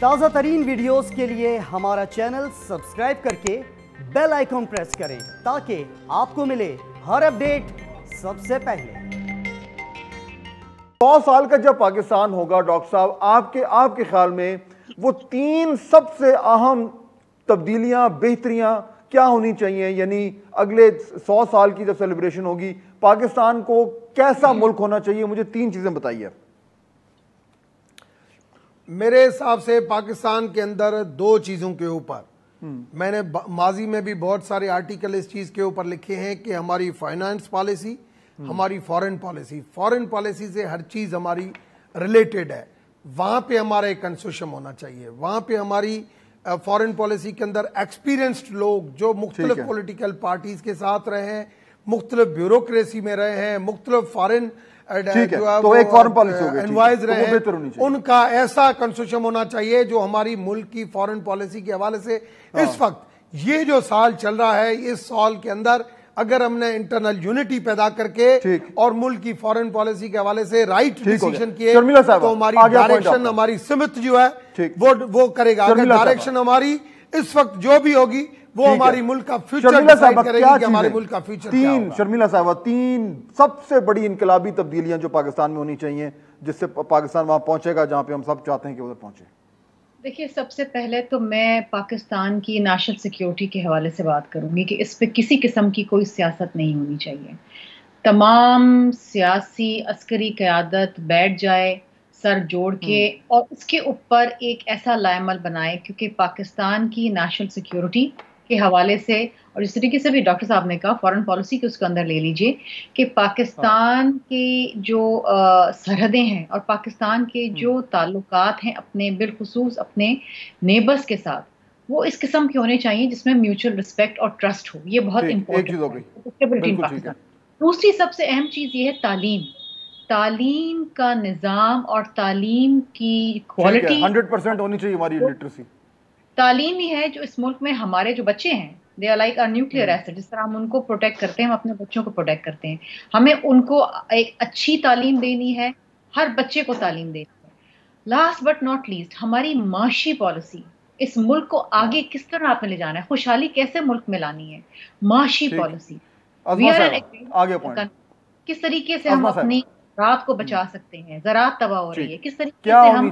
تازہ ترین ویڈیوز کے لیے ہمارا چینل سبسکرائب کر کے بیل آئیکن پریس کریں تاکہ آپ کو ملے ہر اپڈیٹ سب سے پہلے۔ 100 سال کا جب پاکستان ہوگا ڈاکٹر صاحب، آپ کے خیال میں وہ 3 سب سے اہم تبدیلیاں، بہتریاں کیا ہونی چاہیے؟ یعنی اگلے 100 سال کی جب سیلیبریشن ہوگی، پاکستان کو کیسا ملک ہونا چاہیے؟ مجھے 3 چیزیں بتائیے۔ میرے حساب سے پاکستان کے اندر 2 چیزوں کے اوپر میں نے ماضی میں بھی بہت سارے آرٹیکل اس چیز کے اوپر لکھے ہیں کہ ہماری فائنانس پالیسی، ہماری فورن پالیسی سے ہر چیز ہماری ریلیٹڈ ہے، وہاں پہ ہمارا ایک کنسوشن ہونا چاہیے۔ وہاں پہ ہماری فورن پالیسی کے اندر ایکسپیرینسڈ لوگ جو مختلف پولیٹیکل پارٹیز کے ساتھ رہے ہیں، مختلف بیوروکریسی میں رہے ہیں، مختلف فارن انوائز رہے ہیں، ان کا ایسا کنسوشن ہونا چاہیے جو ہماری ملک کی فورن پالیسی کے حوالے سے اس وقت یہ جو سال چل رہا ہے، اس سال کے اندر اگر ہم نے انٹرنل یونٹی پیدا کر کے اور ملک کی فورن پالیسی کے حوالے سے رائٹ ڈیسیژن کیے تو ہماری ڈائریکشن، ہماری سمت جو ہے وہ کرے گا۔ اگر ڈائریکشن ہماری اس وقت جو بھی ہوگی وہ ہماری ملک کا فیوچر ڈیسائیڈ کرے گی کہ ہمارے ملک کا فیوچر کیا ہوگا۔ شرمیلا صاحبہ، 3 سب سے بڑی انقلابی تبدیلیاں جو پاکستان میں ہونی چاہیے جس سے پاکستان وہاں پہنچے گا جہاں پہ ہم سب چاہتے ہیں کہ ادھر پہنچے۔ دیکھیے، سب سے پہلے تو میں پاکستان کی نیشنل سیکیورٹی کے حوالے سے بات کروں گی کہ اس پہ کسی قسم کی کوئی سیاست نہیں ہونی چاہیے۔ تمام سیاسی عسکری قیادت بیٹھ جائے سر جوڑ کے اور اس کے اوپر ایک ایسا لائحہ عمل بنائے، کیونکہ پاکستان کی نیشنل سیکیورٹی کے حوالے سے، اور اس طریقے سے بھی ڈاکٹر صاحب نے کہا فورن پالیسی کے اس کے اندر لے لیجئے کہ پاکستان کی جو سرحدیں ہیں اور پاکستان کے جو تعلقات ہیں اپنے بالخصوص اپنے نیبرز کے ساتھ، وہ اس قسم کے ہونے چاہیے جس میں میوچل رسپیکٹ اور ٹرسٹ ہو۔ یہ بہت امپورٹنٹ ہے۔ دوسری سب سے اہم چیز یہ ہے تعلیم کا نظام اور تعلیم کی کوالٹی 100% ہونی چاہیے۔ ہماری لٹریسی تعلیم ہی ہے جو اس ملک میں ہمارے جو بچے ہیں، they are like our nuclear asset. جس طرح ہم ان کو پروٹیکٹ کرتے ہیں، ہم اپنے بچوں کو پروٹیکٹ کرتے ہیں۔ ہمیں ان کو ایک اچھی تعلیم دینی ہے، ہر بچے کو تعلیم دینی ہے۔ لاسٹ بٹ ناٹ لیسٹ، ہماری معاشی پالیسی، اس ملک کو آگے کس طرح آپ نے لے جانا ہے، خوشحالی کیسے ملک میں لانی ہے، معاشی پالیسی، کس طریقے سے ہم اپنی زراعت کو بچا سکتے ہیں، زراعت تباہ ہو رہی ہے، کس طریقے سے ہم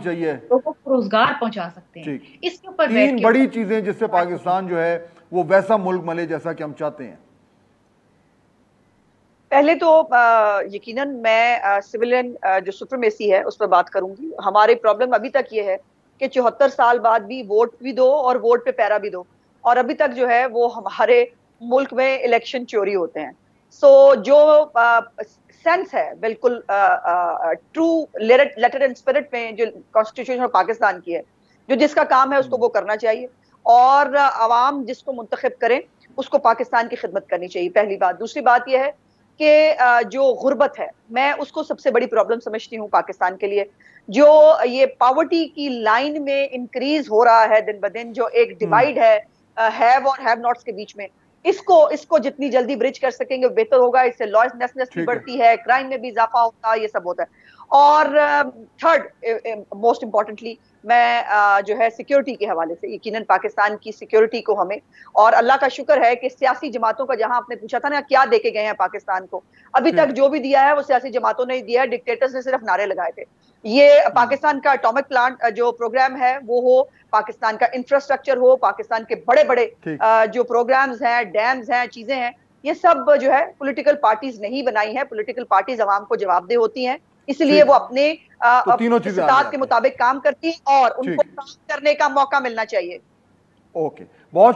لوگوں کو روزگار پہنچا سکتے ہیں۔ اس کے اوپر 3 بڑی چیزیں جس سے پاکستان جو ہے وہ ویسا ملک ملے جیسا کہ ہم چاہتے ہیں۔ پہلے تو یقیناً میں سویلین جو سپریمیسی ہے اس پر بات کروں گی۔ ہمارے پرابلم ابھی تک یہ ہے کہ 74 سال بعد بھی ووٹ بھی دو اور ووٹ پہ پیرا بھی دو، اور ابھی تک جو ہے وہ ہمارے ملک میں الیکشن چوری ہوتے ہیں۔ سو جو سینس ہے بالکل ٹرو لیٹر اینڈ اسپرٹ میں جو کانسٹیٹیوشن آف پاکستان کی ہے، جو جس کا کام ہے اس کو وہ کرنا چاہیے، اور عوام جس کو منتخب کریں اس کو پاکستان کی خدمت کرنی چاہیے، پہلی بات۔ دوسری بات یہ ہے کہ جو غربت ہے، میں اس کو سب سے بڑی پرابلم سمجھتی ہوں پاکستان کے لیے۔ جو یہ پاورٹی کی لائن میں انکریز ہو رہا ہے دن بدن، جو ایک ڈیوائیڈ ہے ہیو اور ہیو ناٹس کے بیچ میں، اس کو جتنی جلدی برج کر سکیں گے بہتر ہوگا۔ اس سے لاسلیسنس بھی بڑھتی ہے، کرائم میں بھی اضافہ ہوتا ہے، یہ سب ہوتا ہے۔ اور تھرڈ موسٹ امپورٹنٹلی، میں جو ہے سیکیورٹی کے حوالے سے، یقیناً پاکستان کی سیکیورٹی کو ہمیں، اور اللہ کا شکر ہے کہ سیاسی جماعتوں کا، جہاں آپ نے پوچھا تھا نا کیا دے کے گئے ہیں پاکستان کو، ابھی تک جو بھی دیا ہے وہ سیاسی جماعتوں نے دیا ہے، ڈکٹیٹرز نے صرف نعرے لگائے تھے۔ یہ پاکستان کا اٹامک پلانٹ جو پروگرام ہے وہ ہو، پاکستان کا انفراسٹرکچر ہو، پاکستان کے بڑے بڑے جو پروگرامز ہیں، ڈیمز ہیں، چیزیں ہیں، یہ سب جو ہے پولیٹیکل پارٹیز نہیں بنائی ہیں۔ پولیٹیکل پارٹیز عوام کو جواب دہ ہوتی ہیں، اس لیے وہ اپنے استطاعت کے مطابق کام کرتی ہیں اور ان کو کام کرنے کا موقع ملنا چاہیے۔ اوکے، بہت شکریہ۔